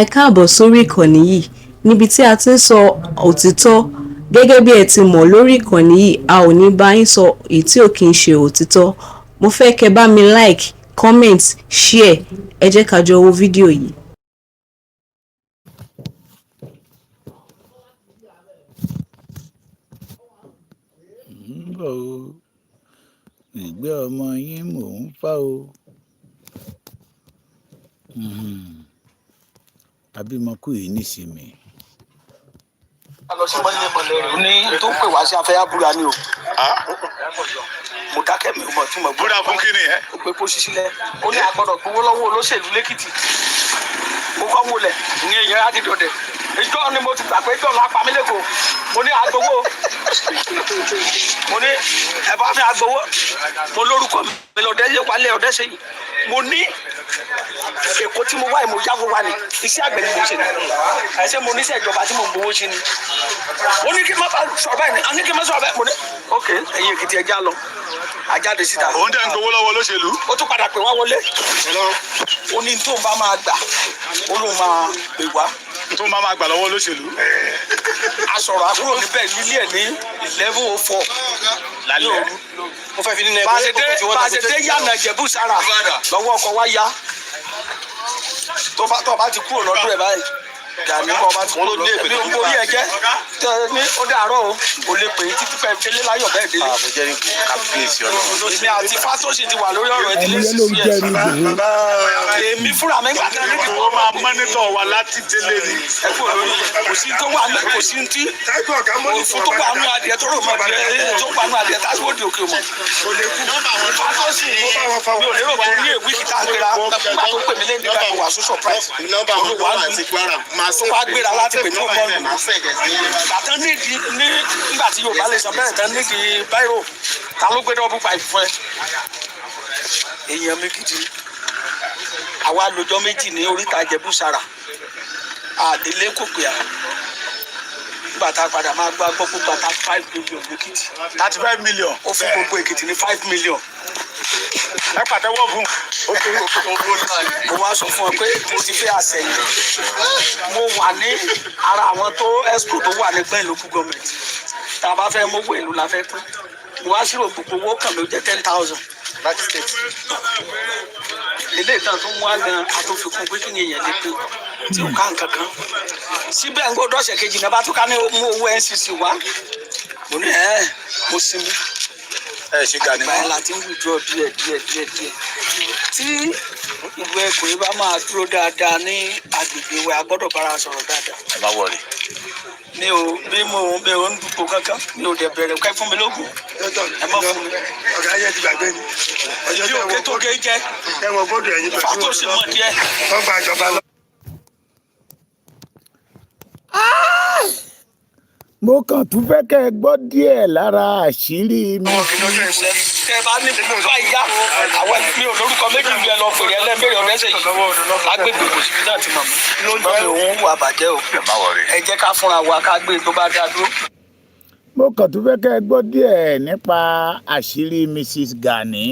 Ẹ káàbọ̀ sórí ìkànnì yìí níbi tí a ti ń sọ òtítọ́. Gẹ́gẹ́ bí ẹ ti mọ̀ lórí ìkànnì yìí, a ò ní bá yín sọ èyí tí ò kí ń ṣe òtítọ́. Mo fẹ́ kẹ́ bá mi like, comment, share. Ẹ jẹ́ ká jọ wo fídíò yìí. ń bọ̀ o ìgbẹ́ ọmọ yín mò ń fà o abímọkú yìí nísìmí. a lọ sí mọ́lẹ́mọ́lẹ́ rẹ̀ ní tó ń pè wá sí afẹ́yà búra ni o. mo dákẹ́ mi ò mọ̀ tí mo gbọ́. búra fún kíni ẹ. ó pe pósí sílẹ̀ ó ní agbọ́dọ̀ gbowó lọ́wọ́ olóṣèlú lẹ́kìtì. mo kọ́ wọlé ní èyí á ti dọ̀dẹ̀. ìjọ ni mo ti gbà pé ìjọ la pa mí lẹ́kọ̀ọ́. mo ní agbowó. mo ní ẹ bá mi agbowó. mo lórúkọ mi lọ́dẹ́ yé wálé ọ̀dẹ́ sẹ́yìn. mo ní èkó tí mo wá mo yáwó wá ni iṣẹ́ àgbẹ̀ ni mo ṣe ni ẹsẹ̀ mo níṣẹ́ ìjọba tí mo gbowó ṣe ni ó ní kí n má bá sọ̀rọ̀ báyìí ni a ní kí n má sọ̀rọ̀ báyìí mo ní ok ẹ̀yin Èkìtì ẹja lọ ajáde síta. òun dẹ̀ ń gbowó lọ́wọ́ olóṣèlú. ó tún padà pè wá wọlé ó ní tó ń bá máa gbà ó lóun máa pè wá. tó máa gbà lọ́wọ́ olóṣèlú. a sọ̀rọ̀ àkúrò níbẹ̀ nílé ẹ̀ ní 11:04 lálẹ́. mo fẹ́ fi nínú ẹgbẹ́ bá a ṣe dé yànnà Ìjẹ̀bú Sára lọ́wọ́ ọkọ̀ wá yá tó bá ti kúrò lọ́dún ẹ̀ báyìí Gani kọ́ bá ti kúrò lọ́dún ẹ̀ mi ò ń borí ẹ jẹ́ ní ó dàárọ̀ o kò lè pè é títí fẹ́ délé láyọ̀ bẹ́ẹ̀ délé. mo jẹ́ ní kábíyèsí ọlọ́run. èmi àti Fátósì ti wà lórí ọ̀rọ̀ ìdílé sísú ẹ̀ èmi fúnra mi gbà kan níbi ó máa mọ́nítọ̀ wa láti délé ni. ẹ kú lórí kò sí tó wà kò sí tí fún tó wà nù adìẹ tó rò mọ adìẹ tó wà nù adìẹ tá a tó di òkè mọ. Fátósì mi ò lérò pé ní èwì kìtà gbéra nígbà tó pè mí lẹ́yìn nígbà tó wà sún surprise. nọ́mbà wọn tó wà láti gbára máa tó wá gbéra láti pè ní ọgbọ́n mi. bàtán nídìí nígbà tí Yorùbá lè sọ bẹ́ẹ̀ tán nídìí báírò ta ló gbé dọ́bù báyìí fún ẹ. èèyàn mi gidi àwa lọ́jọ́ méjì ní oríta Ìjẹ̀bú Sára àdélé kò pè á nígbà tá a padà máa gbọ́ gbogbo àtà 5 million lẹ́kìtì. 35 million. ó fún gbogbo Èkìtì ní 5 million. ẹ pàtẹ́wọ́ fún. mo wá sọ fún ọ pé mo ti fẹ́ àṣẹyìn mo wà ní ara àwọn tó expo tó wà ní pẹ́ẹ́n local government tá a bá fẹ́ mówó ìlú la fẹ́ pín mo wá sírò gbogbo owó kan ló jẹ́ 10,000 láti state ilé ìtàn tó mú àgbọn àtòfikún pé kí ni èèyàn lè pín tí ó ká nǹkan kan síbẹ̀ ń gbọ́dọ̀ ọ̀sẹ̀ kejì náà bá tún ká ní mú owó NCC wá mo ní mo sinmi ṣe Gani báyìí láti ń wùjọ díẹ̀ tí ìlú Èkó yìí bá máa dúró dáadáa ní agbègbè wa a gbọ́dọ̀ bára sọ̀rọ̀ dáadáa. ẹ má wọlé. mi ò ń dupò kankan mi ò dẹ̀ bẹ̀rẹ̀ kẹ́ fún mi lógún ẹ má fún mi. ọ̀gá ayé ti gbàgbé ni. bí òkè tó gé jẹ́ ẹ̀wọ̀n gbọ́dọ̀ ẹ̀yìn pẹ̀lú Fátósì mọ̀ díẹ̀. wọ́n gba ìjọba lọ. mo kàn tún fẹ́ kẹ́ ẹ gbọ́ díẹ̀ lára àṣírí mi. tẹ bá ní bá yá àwọn mi ò lórúkọ méjì bí ẹ lọ pèrè ẹlẹ́mẹ̀rẹ̀ ọ̀dẹ́sẹ̀ yìí lágbègbè kò síbi náà ti mọ̀ mí ṣùgbọ́n mi ò ń wà bàjẹ́ o ẹ jẹ́ ká fúnra wa ká gbé tó bá dá dúró. mo kàn tún fẹ́ kẹ́ ẹ gbọ́ díẹ̀ nípa àṣírí Mrs. Gani.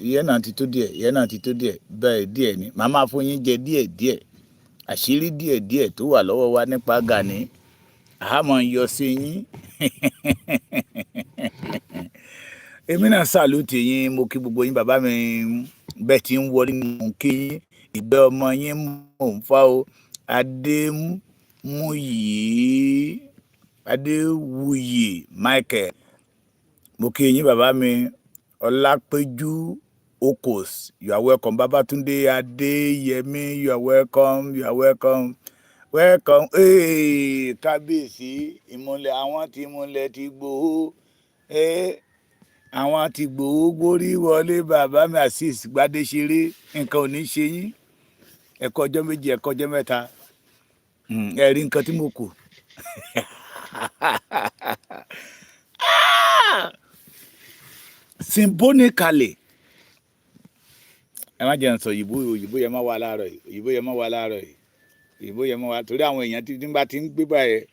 ìyẹn náà ti tó díẹ̀ bẹ́ẹ̀ díẹ̀ ni màá máa fún yín jẹ díẹ̀ àṣírí díẹ̀ tó wà lọ́wọ́ wa nípa Gani àmọ́ ń yọ sí yín. èmi náà sàlùtì yín mo kí gbogbo yín bàbá mi bẹ́ẹ̀ tí ń wọlé mò ń kí yín ìgbẹ́ ọmọ yín mò ń fà o Adéwuyì Michael mo kí yín bàbá mi Ọlápẹ́jú Okos, you are welcome. Babatunde Adeyemi, you are welcome. Welcome. Hey, kábíyèsí ìmùlẹ̀ àwọn tí ìmùlẹ̀ ti gbòó. Àwọn ti gbòó gbórí wọlé bàbá mi Azeez Gbádéṣeré nǹkan ò ní ṣe yín. Ẹ̀kọ́ ọjọ́ méjì, ẹ̀kọ́ ọjọ́ mẹ́ta. Ẹ rí nǹkan tí mo kù. Symbolically. Ẹ má jẹ́ ń sọ òyìnbó yẹn má wà láàárọ̀ yìí torí àwọn èèyàn tí nígbà tí ń gbé báyẹn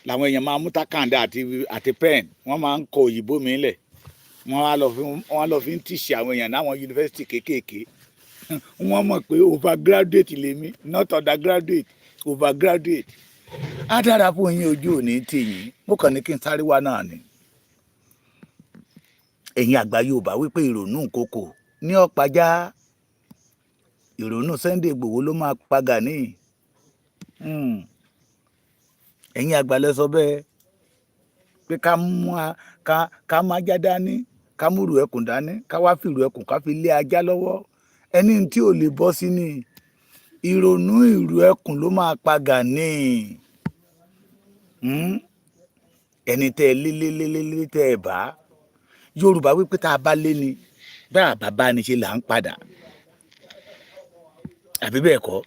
làwọn èèyàn máa mú tákàndá àti pen wọ́n máa ń kọ òyìnbó mi lẹ̀ wọ́n á lọ fi ń tíṣì àwọn èèyàn láwọn yunifásitì kéékèèké wọ́n mọ̀ pé overgraduate lèmi not undergraduate overgraduate. Á dára fún yín, ojú òní tìyín, mo kàn ní kí n sáré wá náà ni. Ẹ̀yin àgbà Yorùbá wípé ìrònú kòkò ní ọ̀pájá, ìrònú Sunday Igboho ló máa pa Gani. Ẹ̀yin àgbà lẹ sọ bẹ́ẹ̀ pé ká má já dání, ká múrù ẹkùn dání, ká wá fìrù ẹkùn ká fi lé ajá lọ́wọ́. Ẹni tí ò lè bọ́ sí ni ìrònú ìrù ẹkùn ló máa pa Gani. Ẹni tẹ́ lé tẹ́ ẹ bá. Yorùbá wípé tá a bá lé ni bá a bàbá ni ṣe là ń padà, àbí bẹ́ẹ̀ kọ́?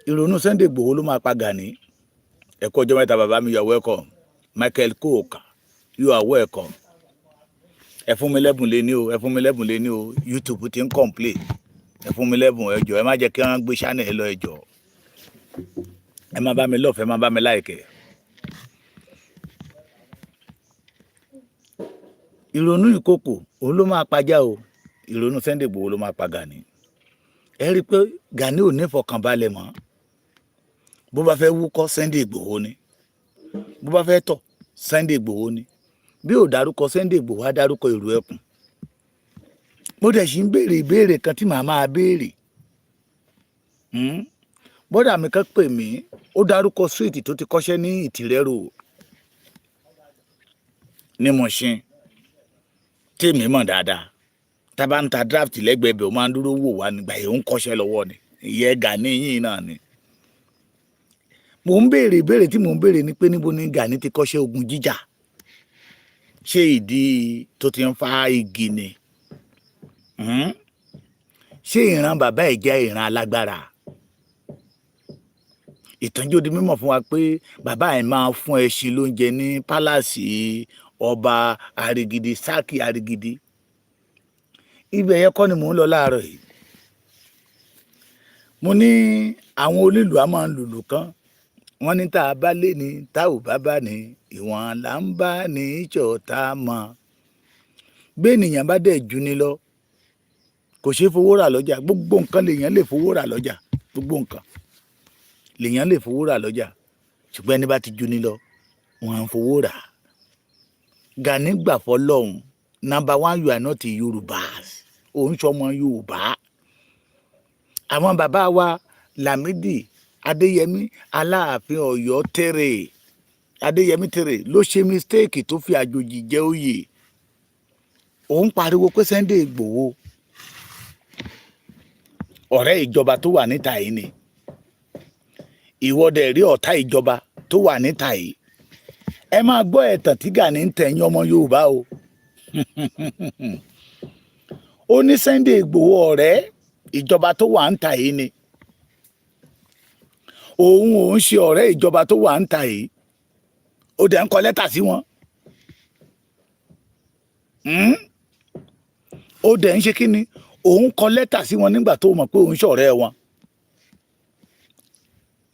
Ìrònú Sunday Igboho ló máa pa Gani. Ẹ kú ọjọ́ mẹ́ta bàbá mi, you are welcome. Michael Cook, you are welcome. Ẹ fún mi lẹ́bùn lé ní o, ẹ fún mi lẹ́bùn lé ní o. YouTube ti ń complain. Ẹ fún mi lẹ́bùn ẹ jọ̀ọ́, ẹ má jẹ́ kí wọ́n gbé channel lọ ẹ jọ̀ọ́. Ẹ má bá mi love, ẹ má bá mi like. Ìrònú ìkòkò òun ló máa pajá o. Ìrònú Sunday Igboho ló máa pa Gani. Ẹ rí i pé Gani ò ní fọkànbalẹ̀ mọ́. Bó bá fẹ́ wúkọ́ Sunday Igboho ni, bó bá fẹ́ tọ̀ Sunday Igboho ni. Bí ò dárúkọ Sunday Igboho á dárúkọ ìrù ẹkùn. Mo dẹ̀ sì ń béèrè ìbéèrè kan tí màá máa béèrè. Bọ́dà mi kan pè mí, ó dárúkọ street tó ti kọ́ṣẹ́ ní Ìtìrẹ́rò ní Mọ̀ṣin tèmi mọ̀ dáadáa. Tá bá ń ta draft lẹ́gbẹ̀ẹ́ bẹ̀ ó máa ń dúró wò wá nígbà yẹn ó ń kọ́ṣẹ́ lọ́wọ́ ni. Ìyẹn Gani yìí náà ni. Mò ń béèrè ìbéèrè tí mò ń béèrè ni pé níbo ni Gani ti kọ́ṣẹ́ ogun jíjà? Ṣé ìdí tó ti ń fa igi ni? Ṣé ìran bàbá ẹ̀ jẹ́ ìran alágbára? Ìtànjú di mímọ̀ fún wa pé bàbá ẹ̀ máa fún ẹṣin lóúnjẹ ní pálásì ọba Arigidi, Sákì Arigidi. Ibẹ̀ yẹn kọ́ ni mò ń lọ láàárọ̀ yìí. Mo ní àwọn onílù á máa ń lùlù kan. Wọ́n ní tá a bá lé ni tá ò bá bá ní ìwọ̀n là ń bá ní ìjọta mọ́. Bí ènìyàn bá dẹ̀ jù ni lọ kò ṣeé fowó rà lọ́jà. Gbogbo nǹkan lèèyàn lè fowó rà lọ́jà. Gbogbo nǹkan lèèyàn lè fowó rà lọ́jà. Ṣùgbọ́n ẹni bá ti jù ni lọ wọ́n á ń fowó rà. Gani gbà fọlọ́hún. Number one, you are not a Yorùbás. Òun ṣọmọ Yorùbá. Àwọn bàbá wa Lámídì Adéyẹmí Aláàfin Ọ̀yọ́ tẹ̀rẹ̀ Adéyẹmí tẹ̀rẹ̀ ló ṣe mistake tó fi àjòjì jẹ oyè. Òun pariwo pé Sunday Igboho ọ̀rẹ́ ìjọba tó wà níta yìí ni. Ìwọ́dẹ̀ rí ọ̀tá ìjọba tó wà níta yìí. Ẹ máa gbọ́ ẹ̀tàn tí Gani ń tẹ̀yìn ọmọ Yorùbá o. Ó ní Sunday Igboho ọ̀rẹ́ ìjọba tó wà níta yìí ni. Òun ṣe ọ̀rẹ́ ìjọba tó wà níta yìí. Ó dẹ̀ ń kọ lẹ́tà sí wọn. Ó dẹ̀ ń ṣe kí ni? Òun kọ lẹ́tà sí wọn nígbà tó mọ̀ pé òun ṣọ̀rẹ́ wọn.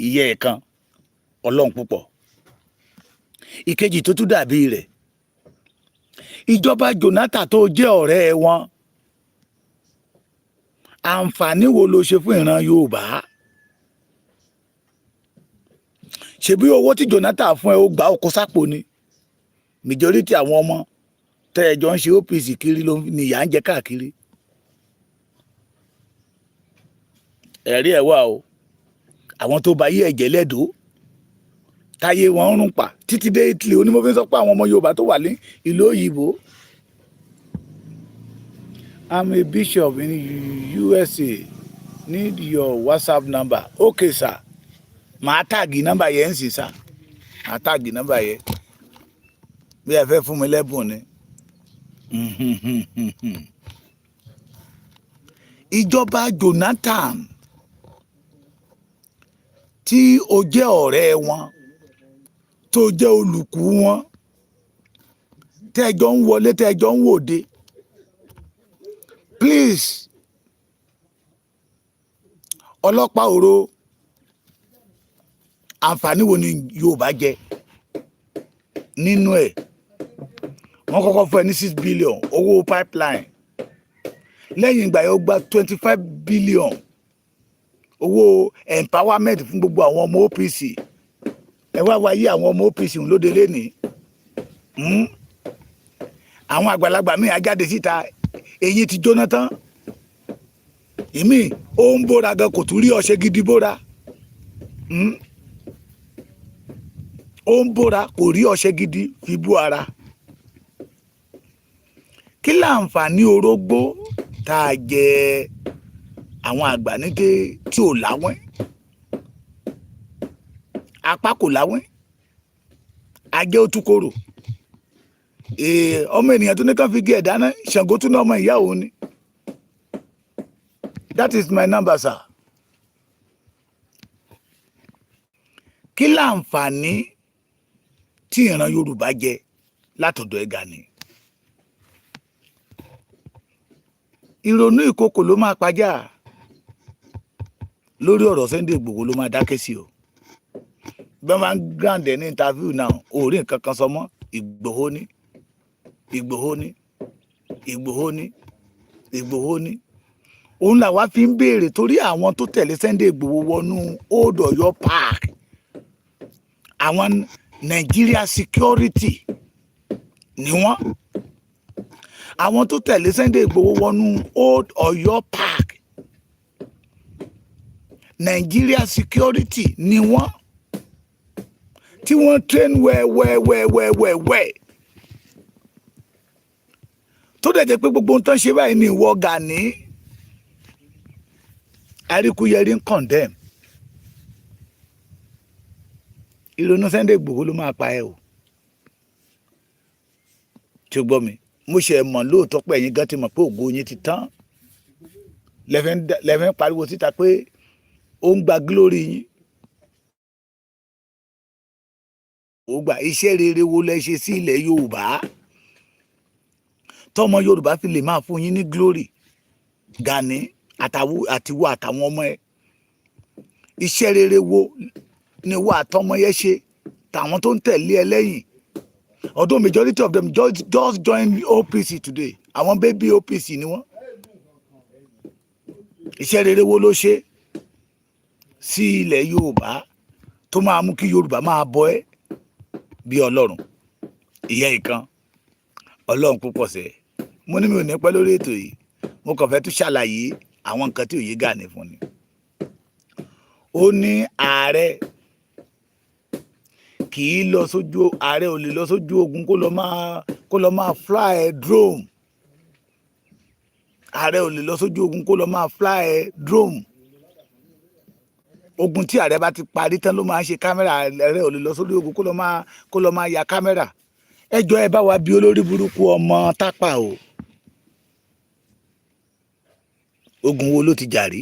Ìyẹ́ ẹ̀ kan Ọlọ́run púpọ̀. Ìkejì tó tún dàbí rẹ̀. Ìjọba Jonathan tó jẹ́ ọ̀rẹ́ wọn. Àǹfààní wo ló ṣe fún ìran Yorùbá? Ṣebí owó tí Jonathan fún ẹ ó gbà ó kó sápò ni. Majority àwọn ọmọ tẹ́ ẹ jọ ń ṣe OPC kiri ló ní ìyà ń jẹ káàkiri. Ẹ̀rí ẹ̀ wà o. Àwọn tó bá yí ẹ̀jẹ̀ lẹ́dọ̀ọ́ táyé wọn ń rún pa títí dé Italy. Onímọ̀ fi ń sọ pé àwọn ọmọ Yorùbá tó wà ní ìlú òyìnbó. I'm a bishop in USA. Need your WhatsApp number. Okay, sir. Màá tàgì nọ́mbà yẹn ń sìn sá. Màá tàgì nọ́mbà yẹn. Bí ẹ fẹ́ fún mi lẹ́bùn ni. Ìjọba Jonathan tí ó jẹ́ ọ̀rẹ́ wọn tó jẹ́ olùkú wọn tẹ́jọ́ ń wọlé tẹ́jọ́ ń wòde. Please, ọlọ́pàá òro àǹfààní wo ni Yorùbá jẹ nínú ẹ̀? Wọ́n kọ́kọ́ fún ẹ ní 6 billion owó pipeline lẹ́yìn ìgbà yẹn ó gba 25 billion owó empowerment fún gbogbo àwọn ọmọ OPC. Ẹ wá wáyé àwọn ọmọ OPC lóde lénìí. Àwọn àgbàlagbà míì ajáde síta eyín ti jóná tán. Ìmí ó ń bóra gan kò tún rí ọṣẹ gidi bóra. Ó ń bóra kò rí ọṣẹ gidi fi bú ara. Kí láǹfààní orógbó tá a jẹ àwọn àgbà nídé tí ò láwẹ́? Apá kò láwẹ́, ajẹ́ ó tún korò. Ọmọ ènìyàn tó ní kàn fi gé ẹ̀ dáná, Ṣàngó tún náà ọmọ ìyá òun ni. That is my number, sir. Kí láǹfààní tí ìran Yorùbá jẹ látọ̀dọ̀ Gani? Ìrònú ìkòkò ló máa pajá. Lórí ọ̀rọ̀ Sunday Igboho ló máa dákẹ́ sí o. Bí wọ́n máa ń gàǹdẹ̀ ní interview náà, orí nǹkan kan sọ mọ́ Igboho ní, Igboho ní, Igboho ní, Igboho ní. Òun làwa fi ń béèrè torí àwọn tó tẹ̀lé Sunday Igboho wọnú Old Ọ̀yọ́ Park. Àwọn Nigeria security ni wọ́n. Àwọn tó tẹ̀lé Sunday Igboho wọnú Old Ọ̀yọ́ Park. Nigeria security ni wọ́n. Tí wọ́n train wẹ́wẹ́wẹ́wẹ́wẹ́. Tó dẹ̀ jẹ́ pé gbogbo ohun tó ń ṣe báyìí ni ìwọ Gani Aríkúyẹrí ń condemn. Ìrònú Sunday Igboho ló máa pa ẹ́ o. Tí o gbọ́ mi, mo ṣe mọ̀ lóòótọ́ pé ẹ̀yin gan ti mọ̀ pé ògo yín ti tán. Lẹ́fẹ̀ẹ́ pariwo síta pé ó ń gba glory yín. Ó gba iṣẹ́ rere wo lẹ ṣe sí ilẹ̀ Yorùbá? Tọ́mọ Yorùbá fi lè máa fún yín ní glory. Gani àtiwọ́ àtàwọn ọmọ ẹ. Iṣẹ́ rere wo ni wọ́n àtọmọ yẹn ṣe tàwọn tó ń tẹ̀lé ẹ lẹ́yìn? Although majority of them just join OPC today. Àwọn baby OPC ni wọ́n. Iṣẹ́ rere wo ló ṣe sí ilẹ̀ Yorùbá tó máa mú kí Yorùbá máa bọ ẹ́ bí Ọlọ́run? Ìyẹn ìkan. Ọlọ́run púpọ̀ sẹ́. Mo ní mi ò ní pẹ́ lórí ètò yìí. Mo kàn fẹ́ tún ṣàlàyé àwọn nǹkan tí òye Gani fún ni. Ó ní ààrẹ kì í lọ sójú, ààrẹ ò lè lọ sójú ogun kó lọ máa fly drone. Ààrẹ ò lè lọ sójú ogun kó lọ máa fly drone. Ogun tí ààrẹ bá ti parí tán ló máa ń ṣe kámẹ́rà. Ààrẹ ò lè lọ sójú ogun kó lọ máa ya kámẹ́rà. Ẹjọ́ ẹ bá wa bí olórí burúkú ọmọ Tápà o. Ogun wo ló ti jà rí?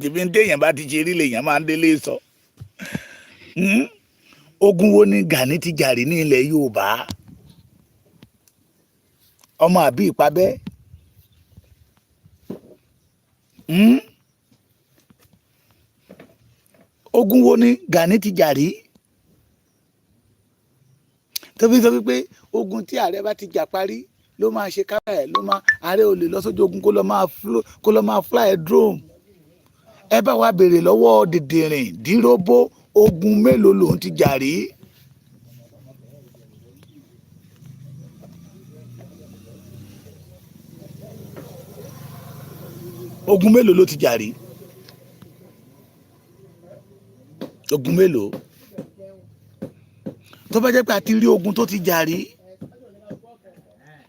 Jìbí ń téèyàn bá ti ṣe rí lèèyàn máa ń délé sọ. Ogun wo ni Gani ti jà rí ní ilẹ̀ Yorùbá? Ọmọ àbí ìpabẹ́? Ogun wo ni Gani ti jà rí? Tó fi sọ wípé ogun tí ààrẹ bá ti jà parí ló máa ṣe kára ẹ̀, ààrẹ ò lè lọ sójú ogun kó lọ máa fly drone. Ẹ bá wa béèrè lọ́wọ́ dìdìrìn díròbó ogun mélòó lòun ti jà rí? Ogun mélòó ló ti jà rí? Ogun mélòó? Tó bá jẹ́ pé a ti rí ogun tó ti jà rí,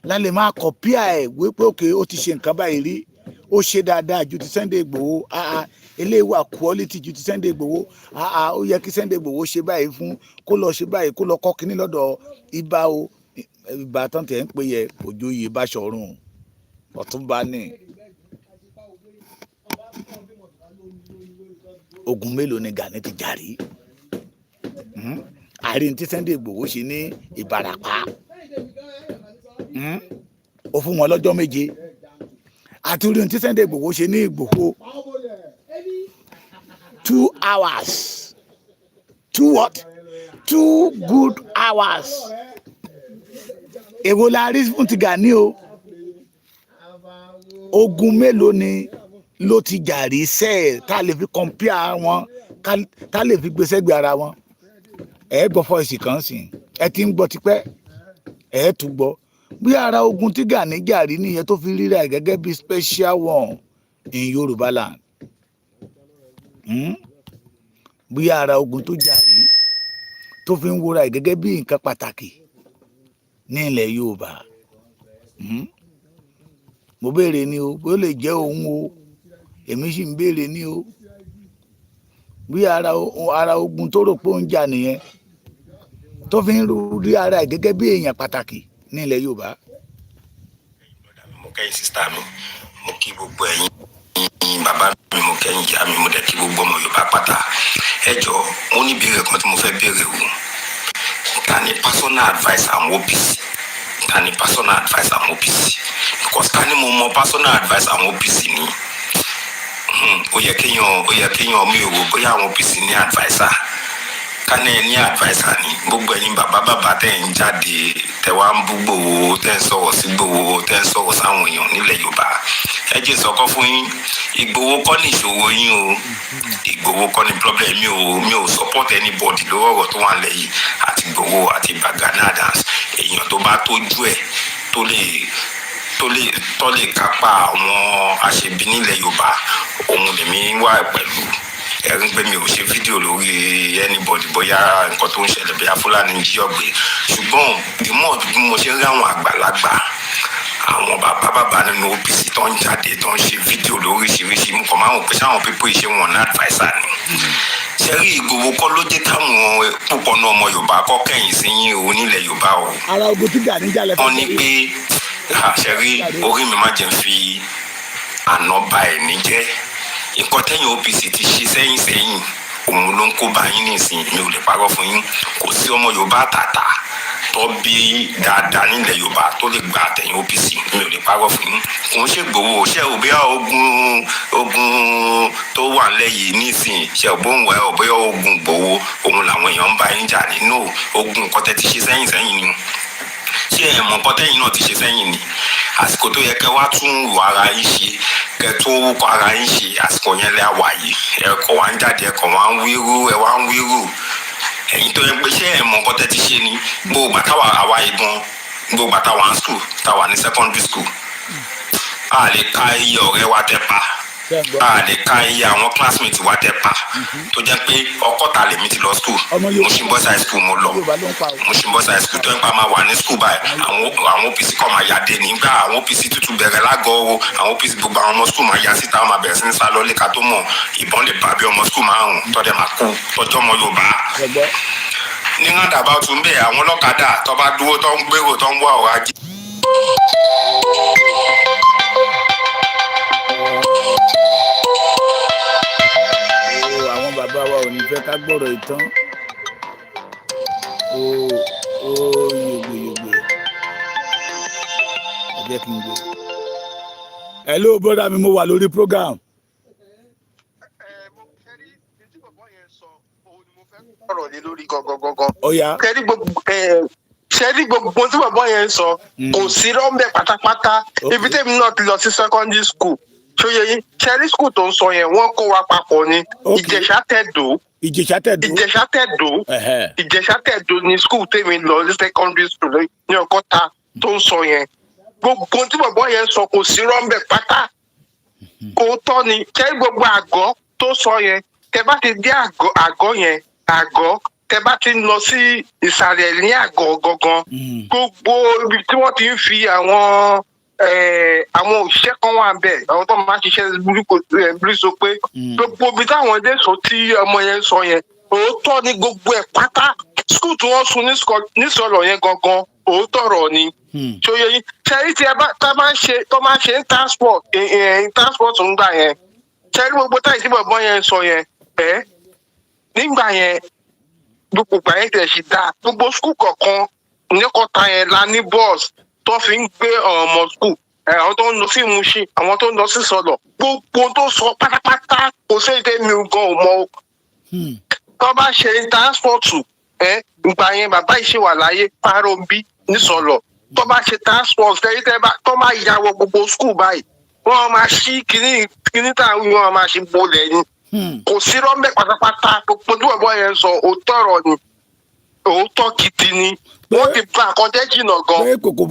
la lè máa kọ̀píà ẹ̀ wípé òkè ó ti ṣe nǹkan báyìí rí, ó ṣe dáadáa ju ti Sunday Igboho, eléyìí wà quality ju ti Sunday Igboho, ó yẹ kí Sunday Igboho ṣe báyìí fún, kó lọ ṣe báyìí, kó lọ kọ́ kínní lọ́dọ̀ Ìbà o. Ìbà tán tẹ̀ ń pè yẹ Òjòyè Báṣọ̀run Ọ̀túnba ní. Ogun mélòó ni Gani ti jà rí? Àárín tí Sunday Igboho ṣe ní Ìbàràpá, ó fún wọn lọ́jọ́ méje. Àti orí tí Sunday Igboho ṣe ní Ìgbòho 2 hours. 2 what? 2 good hours. Èwo la rí fún ti Gani o? ogun mélòó ni ló ti jà rí sẹ́ẹ̀ tá a lè fi compare wọn tá a lè fi gbé sẹ́gbẹ̀ẹ́ ara wọn ẹ gbọ́ fọ́ọ̀sì kan sí ẹ ti ń gbọ́ tipẹ́ ẹ tún gbọ́ bí ara ogun tí Gani jà rí nìyẹn tó fi ríra ẹ̀ gẹ́gẹ́ bí special one in Yorùbá land bí ara ogun tó jà rí tó fi ń wúra ẹ̀ gẹ́gẹ́ bí nǹkan pàtàkì ní ilẹ̀ Yorùbá mo béèrè ni o bó lè jẹ́ òun o èmi sì ń béèrè ni o bí ara ogun tó rò pé ó ń jà nìyẹn tó fi ń rí ara ẹ̀ gẹ́gẹ́ bí èèyàn pàtàkì ní ilẹ̀ Yorùbá. mo kẹ́yìn sísá mi mo kí gbogbo ẹ̀yin bàbá mi mo kẹ́yìn ìyá mi mo dẹ̀ kí gbogbo ọmọ Yorùbá pátá ẹ jọ̀ọ́ mo ní ìbéèrè kan tí mo fẹ́ béèrè o ta ni personal adviser àwọn OPC ta ni personal adviser àwọn OPC because ká ní mo mọ personal adviser àwọn OPC ni ó yẹ kéèyàn mi ò wò bóyá àwọn OPC ní adviser ká ní adviser ni gbogbo ẹ̀yin bàbá tẹ́ ń jáde tẹ́ wá ń bú Ìgbòho tẹ́ ń sọ̀rọ̀ sí Ìgbòho tẹ́ ń sọ̀rọ̀ sáwọn èèyàn nílẹ̀ Yorùbá ẹ jẹ́ sọkọ́ fún yín Ìgbòho kọ́ ní ìṣòro yín o Ìgbòho kọ́ ní problem mi ò support anybody lórí ọ̀rọ̀ tó wà lẹ́yìn àti Ìgbòho àti Gani Adams èèyàn tó bá tójú ẹ̀ tó lè kápá àwọn aṣebi nílẹ̀ Yorùbá òun lèmi wà pẹ̀lú ẹ̀rín pé mi ò ṣe fídíò lórí anybody bóyá nǹkan tó ń ṣẹlẹ̀ bóyá Fúlàní jí ọ̀gbẹ́ ṣùgbọ́n ìmọ̀ bí mo ṣe ń rí àwọn àgbàlagbà àwọn bàbá nínú OPC tó ń jáde tó ń ṣe fídíò lóríṣiríṣi mo kàn máa ń pè sáwọn pípọ̀ ìṣe wọn ní adviser ni ṣẹ́rí Ìgbòho kọ́ ló jẹ́ táwọn púpọ̀ náà ọmọ Yorùbá kọ́ kẹ́yìn sí yín òun nílẹ̀ Yorùbá o ara ogun tí Gani jà lẹ́fẹ̀ẹ́ wọ́n ní pé ṣẹ́rí orí mi má jẹ́ fi àná ba ẹ̀ ní jẹ́ nǹkan tẹ́yìn OPC ti ṣe sẹ́yìn òun ló ń kó bá yín nísìnyí mi ò lè parọ́ fún yín kò sí ọmọ Yorùbá tàtà tó bí dáadáa nílẹ̀ Yorùbá tó lè gba àtẹ̀yìn OPC mi ò lè parọ́ fún yín kò ń ṣe Ìgbòho ṣe ò bóyá ogun tó wà lẹ́yìn nísìnyí ṣe ò bóun wẹ̀ ò bóyá ogun Ìgbòho òun làwọn èèyàn ń bá yín jà nínú ogun nǹkan tẹ́ ti ṣe sẹ́yìn ni ṣé ẹ̀ mọ̀ nǹkan tẹ́yìn náà ti ṣe sẹ́yìn ni àsìkò tó yẹ kẹ́ wá tún wọ ara yín ṣe kẹ́ tó wúkọ ara yín ṣe àsìkò yẹn lẹ́ wà yìí ẹ̀kọ́ wa ń jáde ẹ̀kọ́ wa ń wíru ẹ̀yin tó yẹ pé ṣé ẹ̀ mọ̀ nǹkan tẹ́ ti ṣe ni gbogbo àtàwà àwa igan gbogbo àtàwà school táwa ní secondary school a lè ka iye ọ̀rẹ́ wa tẹ́ pa a lè ka iye àwọn classmates wa tẹ́ pa tó jẹ́ pé ọkọ̀ta lèmi ti lọ school Mushin Boys High School mo lọ Mushin Boys High School tó ń pa máa wà ní school báyìí àwọn OPC kọ́ máa yàdé nígbà àwọn OPC tútù bẹ̀rẹ̀ lágọ̀ọ́ àwọn OPC gbogbo àwọn ọmọ school máa yà síta wọn máa bẹ̀rẹ̀ sí ní sá lọ lẹ́ka tó mọ̀ ìbọn lè bá bí ọmọ school márùn-ún tọ́jà máa kú tọ́jọ́ ọmọ Yorùbá ní rádàbà tún bẹ́ẹ̀ àwọn ọlọ́kadà tó bá dúró tó ń gbèrò tó ń wá ọ̀rọ̀ ajé. àwọn bàbá wa ò ní fẹ́ ká gbọ́rọ̀ ìtàn yògbè ẹ jẹ́ kí n gbé. hello brother mi mo wà lórí program. ọ̀rọ̀ lé lórí gangan. Ọ̀yá. ṣẹ́rí gbogbo tí bàbá yẹn sọ kò sí rọ́ńbẹ́ pátápátá ibi tèmi náà ti lọ sí secondary school ṣóyè yín ṣẹ́rí school tó ń sọ yẹn wọ́n kó wa papọ̀ ní Ìjẹ̀ṣà Tẹ̀dó ní school tèmi lọ ní secondary school ní Ọ̀kọ́ta tó ń sọ yẹn gbogbo tí bàbá yẹn sọ kò sí rọ́ńbẹ́ pátá òótọ́ ni ṣẹ́rí gbogbo àgọ́ tó sọ yẹn tẹ bá ti dé àgọ́ yẹn tẹ bá ti ń lọ sí ìsàlẹ̀ ní àgọ́ gangan gbogbo ibi tí wọ́n ti ń fi àwọn òṣìṣẹ́ kan wà bẹ́ẹ̀ àwọn tó máa ń ṣiṣẹ́ bí so pé gbogbo ibi táwọn ilé sọ tí ọmọ yẹn sọ yẹn òótọ́ ni gbogbo ẹ̀ pátá skul tí wọ́n sun nísọ̀lọ̀ yẹn gangan òótọ́ rọ̀ ni ṣòye yín ṣẹ́rí tí tó máa ń ṣe ní transport ń gbà yẹn ṣẹ́rí gbogbo táyì tí bàbá yẹn sọ yẹn nígbà yẹn gbogbo ìgbà yẹn tẹ̀ sí dáa gbogbo skul kọ̀ọ̀kan níkọ̀ta yẹn la ní bọ́ọ̀sì tó fi ń gbé ọmọ skul àwọn tó ń lọ sí Mushin àwọn tó ń lọ sí Sọlọ gbogbo tó sọ pátápátá kò sí èdè mi gan ò mọ o tó bá ṣe transportu ìgbà yẹn bàbá yìí ṣe wà láyé Parombi ní Sọlọ tó bá ṣe transport tó máa yàwọ gbogbo skul báyìí wọ́n máa ṣí kíní táwọn wọ́n máa ṣe bolẹ̀ ni kò sí rọ́mbẹ́ pátápátá gbogbo tí bọ̀bọ̀ yẹn sọ òótọ́ ọ̀rọ̀ ni òótọ́ gidi ni wọ́n ti bá àkọ́jẹ́ jìnnà gan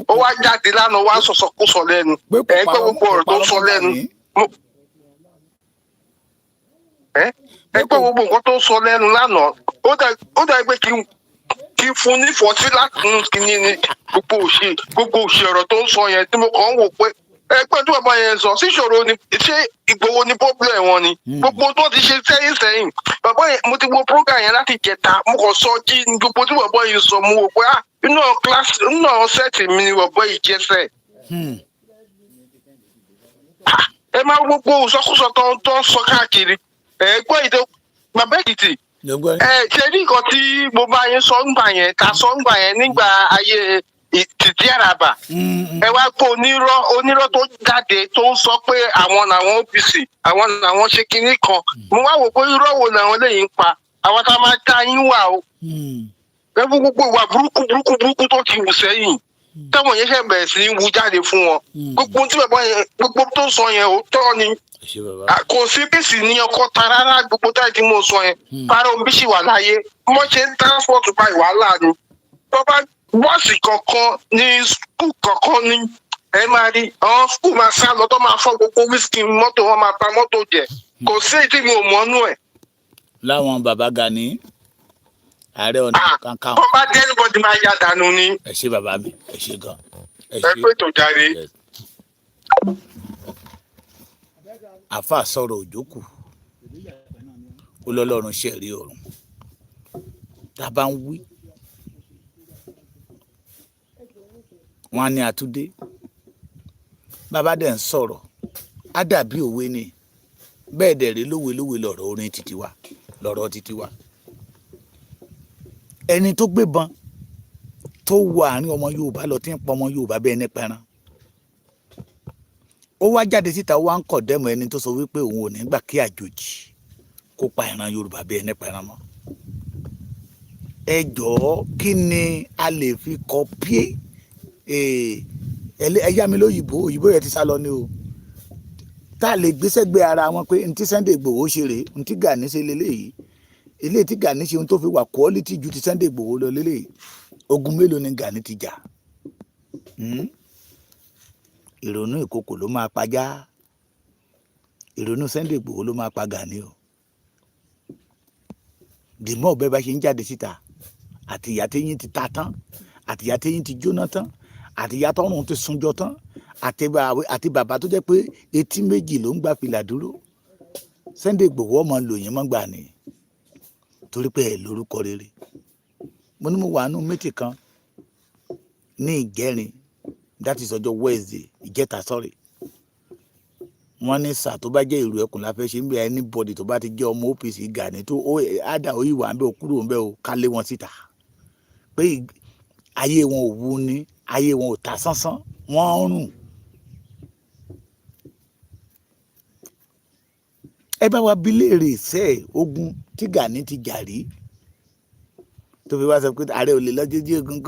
ó wá jáde lánàá wá sọ̀sọ̀kúsọ lẹ́nu ẹ̀ pé gbogbo ọ̀rọ̀ tó sọ lẹ́nu ẹ̀ pé gbogbo nǹkan tó sọ lẹ́nu lánàá ó dà pé kí fún ní fọ́tí láti kíní ni gbogbo òṣì ọ̀rọ̀ tó ń sọ yẹn tí mo kàn ń wò pé ẹgbẹ́ tí bàbá yẹn sọ síṣòro ni ṣé Ìgbòho ní problem wọn ni gbogbo tó ti ṣe sẹ́yìn bàbá yẹn mo ti wo program yẹn láti jẹta mo kàn sọ jí gbogbo tí bàbá yẹn sọ mo wò pé inú kíláàsì inú àwọn sẹ́ẹ̀tì mi ni bàbá yìí jẹ́sẹ̀. ẹ máa gbogbo ìsọkúsọ tó ń sọ káàkiri ẹgbẹ́ ìdó bàbá Èkìtì ṣe ní nǹkan tí mo bá yín sọ ńgbà yẹn ta sọ ńgbà yẹn nígbà ayé Títí Àràbà ẹ wá pé onírọ́ tó jáde tó ń sọ pé àwọn làwọn OPC àwọn làwọn ṣe kinní kan mo wá wò pé irọ́ wo làwọn lẹ́yìn ń pa àwọn tá a máa dá yín wà o ẹ fún gbogbo ìwà burúkú tó ti wù sẹ́yìn táwọn yẹn ṣe bẹ̀rẹ̀ sí í wú jáde fún wọn gbogbo tí bàbá yẹn gbogbo tó sọ yẹn ó tọ́ ni kò sí bíìsì ní ọkọ ta rárá gbogbo táyì tí mo sọ yẹn para omi ṣì wà láyé mo ṣe ń transport by wàhálà ni tó bá bọ́ọ̀sì kankan ní skul kankan ní ẹ máa rí àwọn skul máa sá lọ tó máa fọ́ gbogbo wíṣkì mọ́tò wọn máa ta mọ́tò jẹ kò sí èyí tí mi ò mọ́nú ẹ̀. láwọn bàbá Gani Ààrẹ Ọ̀nà Kakanfò. wọ́n bá dé anybody máa ya dànù ni. ẹ ṣé bàbá mi ẹ ṣé gan. ẹ pé tó jáde. àfa sọ̀rọ̀ òjòkù ó lọ́lọ́run ṣẹ̀rí ọ̀run tá a bá ń wí wọn á ní àtúndé bàbá dẹ̀ ń sọ̀rọ̀ á dàbí òwe ni bẹ́ẹ̀ dẹ̀ rí lówe lọ̀rọ̀ orin títí wa lọ̀rọ̀ títí wa ẹni tó gbébọn tó wọ àárín ọmọ Yorùbá lọ tí ń pọ ọmọ Yorùbá bẹ́ẹ̀ ní pẹran ó wá jáde síta wá ń kọ̀ dẹ́mọ̀ ẹni tó sọ wípé òun ò ní gbà kí àjòjì kó pa ìran Yorùbá bẹ́ẹ̀ ní pẹran mọ́ ẹ jọ̀ọ́ kí ni a lè fi kọ́píé ẹyá mi lóyìnbó òyìnbó yẹn ti sá lọ ni o tá a lè gbéṣẹ́ gbé ara wọn pé ntí Sunday Igboho ṣe rèé ntí Gani ṣe leléyìí eléyìí tí Gani ṣe ohun tó fi wà quality ju ti Sunday Igboho lọ leléyìí ogun mélòó ni Gani ti jà ìrònú ìkòkò ló máa pajá ìrònú Sunday Igboho ló máa pa Gani o dìmọ́ ọ̀bẹ bá ṣe ń jáde síta àti ìyá téyín ti ta tán àti ìyá téyín ti jóná tán àti ìyá tọrùn ti sunjọ tán àti bàbá tó jẹ́ pé etí méjì ló ń gbà fìlà dúró Sunday Igboho ọmọ lòyìn mọ́ gbà ní torí pé ẹ̀ lórúkọ rere mo ní mo wà nù méjì kan ní Ìjẹrin that is ọjọ́ Wednesday ìjẹta sorry wọ́n ní sà tó bá jẹ́ ìrù ẹkùn la fẹ́ ṣe ń bẹ anybody tó bá ti jẹ́ ọmọ OPC Gani tó ádà ó ìwà ń bẹ òkúrò ń bẹ ò ká lé wọn síta pé ayé wọn ò wú ní ayé wọn ò ta sánsán wọ́n ń rùn. ẹ bá wa bí léèrè ìṣe ogun tí Gani ti jà rí tó fi wá sọ pé ààrẹ ò lè lọ́jọ́jú ogun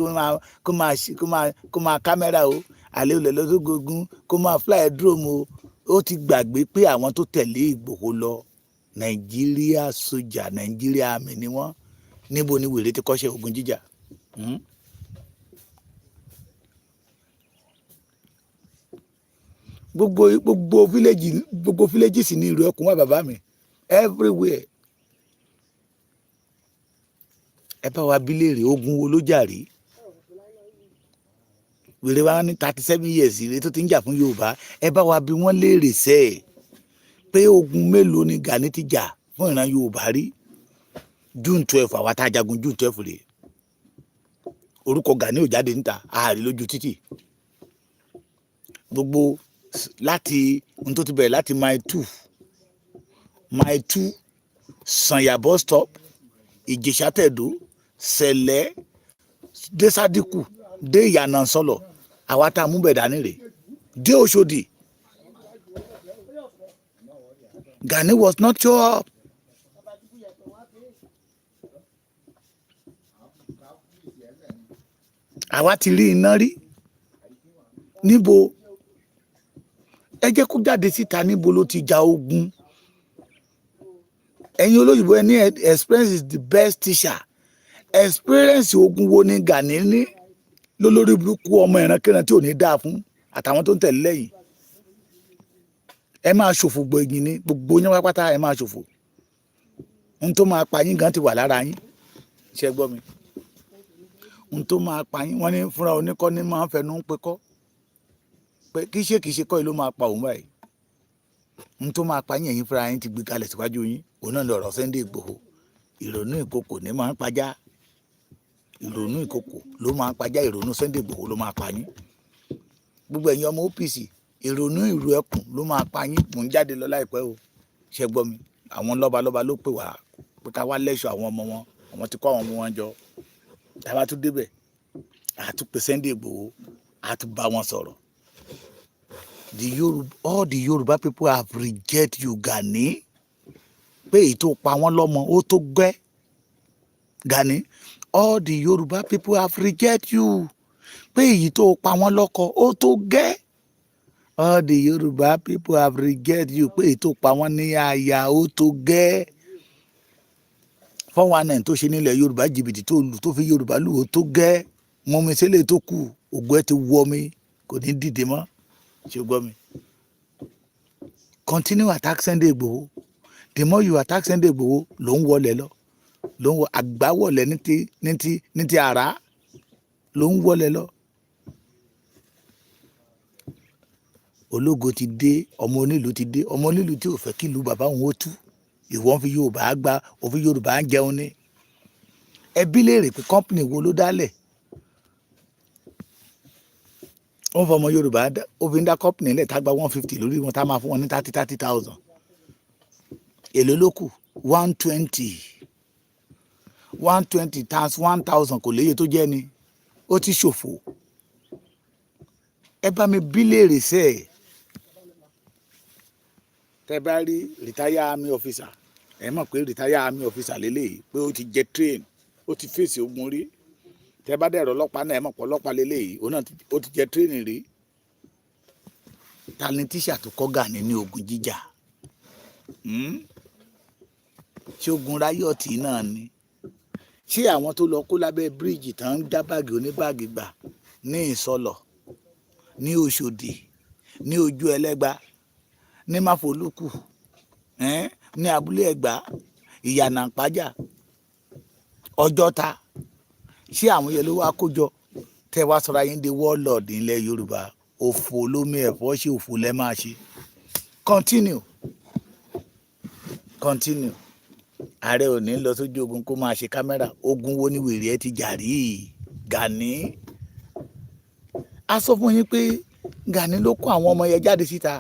kó máa kámẹ́rà o ààrẹ ò lè lọ́jọ́jú ogun kó máa fly drone o ó ti gbàgbé pé àwọn tó tẹ̀lé Ìgbòho lọ Nàìjíríà sójà Nàìjíríà àmì ni wọ́n níbo ni wèrè ti kọ́ṣẹ́ ogun jíjà. gbogbo fíléjì sì ní ìrù ẹkùn wà bàbá mi everywhere. ẹ bá wa bí léèrè ogun wo ló jà rí wèrè wa ní 37 years rẹ tó ti ń jà fún Yorùbá ẹ bá wa bí wọ́n léèrè sẹ́ ẹ̀ pé ogun mélòó ni Gani ti jà fún ìran Yorùbá rí June 12 àwa tá a jagun June 12 rè orúkọ Gani ò jáde níta ààrẹ lójú títì gbogbo láti ohun tó ti bẹ̀rẹ̀ láti mile 2 Sanya bus stop Ìjẹ̀ṣà Tẹ̀dó Sẹ̀lẹ̀ dé Sádíkù dé Ìyànà Sọlọ àwa tá a mú bẹ̀ dání rè dé Òṣòdì Gani was not show up. àwa ti rí iná rí níbo ẹ jẹ́ kó jáde síta níbo ló ti ja ogun. Ẹ̀yin olóyìnbó ẹ ní experience is the best teacher. Experience ogun wo ni Gani ní lólórí burúkú ọmọ ìrankíran tí ò ní dáa fún àtàwọn tó ń tẹ̀lé lẹ́yìn. Ẹ máa ṣòfò gbòògì ní gbogbo yín pátá, ẹ máa ṣòfò. Ohun tó máa pa yín gan ti wà lára yín. Ṣé gbọ́ mi? Ohun tó máa pa yín, wọ́n ní fúnra oníkọ́ ní máa ń fẹnu ń pe kọ́. Pé kìí ṣe kọ́ ló máa pa òun báyìí. Ohun tó máa pa yín ẹ̀yin fúnra yín ti gbé kalẹ̀ síwájú yín. Òun náà lọ̀rọ̀ Sunday Igboho. Ìrònú ìkòkò ní máa ń pajá. Ìrònú ìkòkò ló máa ń pajá, ìrònú Sunday Igboho ló máa pa yín. Gbogbo ẹ̀yin ọmọ OPC, ìrònú ìrù ẹkùn ló máa pa yín. Mò ń jáde lọ láìpẹ́ o. Ṣé gbọ́ mi? Àwọn lọ́balọ́ba ló pè wá pé ká wá lẹ́ṣọ̀ àwọn ọmọ wọn. Àwọn ti kó àwọn ọmọ wọn jọ. Tá bá tún débẹ̀, a tún pe Sunday Igboho, a tún bá wọn sọ̀rọ̀. All the Yoruba people have rejected you, Gani. Pé èyí tó pa wọ́n lọ́mọ ó tó gẹ́. Gani, all the Yoruba people have rejected you. Pé èyí tó pa wọ́n lọ́kọ ó tó gẹ́. All the Yoruba people have rejected you. Pé èyí tó pa wọ́n ní aya ó tó gẹ́. 419 tó ṣe nílẹ̀ Yorùbá, jìbìtì tó fi Yorùbá lù ó tó gẹ́. Mọ́mi sílẹ̀ tó kù, ògùn ẹ ti wọ mi, kò ní dìde mọ́. Ṣé o gbọ́ mi? Continue attack Sunday Igboho. The more you attack Sunday Igboho, ló ń wọlé lọ. Ló ń wọ àgbáwọlẹ̀ ní ti àrá. Ló ń wọlé lọ. Ológo ti dé, ọmọ onílù ti dé, ọmọ onílù tí ò fẹ́ kí ìlú bàbá òun ó tú. Ìwọ ń fi Yorùbá gbá, ò fi Yorùbá ń jẹun ní. Ẹbí léèrè pé company wo ló dálẹ̀. Wọ́n fọmọ Yorùbá ó fi ń dá company lẹ̀ tá gba 150 lórí wọn, tá máa fún wọn ní 30,000. Èló ló kù? 120 times 1,000 kò léye tó jẹ́ ni. Ó ti ṣòfò. Ẹ bá mi bí léèrè sẹ́ẹ̀. Tẹ́ bá rí retired army officer, ẹ mọ̀ pé retired army officer lélẹ́yìí pé ó ti jẹ train, ó ti fèsì ogun rí. Tẹ́ bá dẹ̀rọ ọlọ́pàá náà ẹ mọ̀ pé ọlọ́pàá lélẹ́yìí òun náà ó ti jẹ train rí. Ta ni tíṣà tó kọ́ Gani ní ogun jíjà? Ṣé ogun ráyọ̀tì náà ni? Ṣé àwọn tó lọ kó lábẹ́ bíríìjì tán ń dá báàgì oníbáàgì gbà ní Ìsọlọ̀, ní Òṣòdì, ní Ojú Ẹlẹ́gba, ní Máfolúkù, ní Abúlé Ẹ̀gbá, Ìyànà Ìpájà, Ọjọ́ta? Ṣé àwọn yẹn ló wá kójọ tẹ́ wá sọra yín di warlord nílẹ̀ Yorùbá? Òfò lómi ẹ̀fọ́ ṣe òfò lẹ́ máa ṣe. Continue. Ààrẹ ò ní lọ sójú ogun kó máa ṣe kámẹ́rà. Ogun wo ni wèrè ẹ ti jà rí? Gani. A sọ fún yín pé Gani ló kó àwọn ọmọ yẹn jáde síta.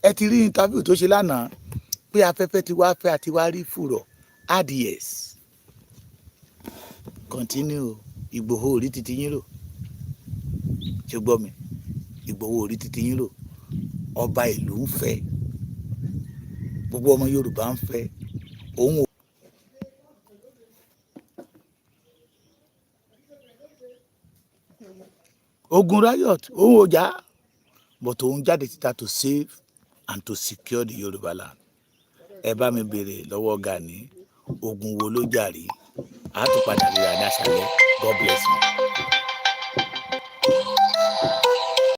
Ẹ ti rí interview tó ṣe lánàá pé afẹ́fẹ́ ti wá fẹ́ àti wá rí fùrọ̀. Adies. Continue. Ìgbòho orí titi yín rò. Ṣé gbọ́ mi? Ìgbòho orí titi yín rò. Ọba ìlú ń fẹ́. Gbogbo ọmọ Yorùbá ń fẹ́. Òun ogun riot, òun ò jà. But òun jáde síta to save and to secure the Yorùbá land. Ẹ bá mi béèrè lọ́wọ́ Gani, ogun wo ló jà rí? A tún padà rí àdáṣálẹ̀. God bless you.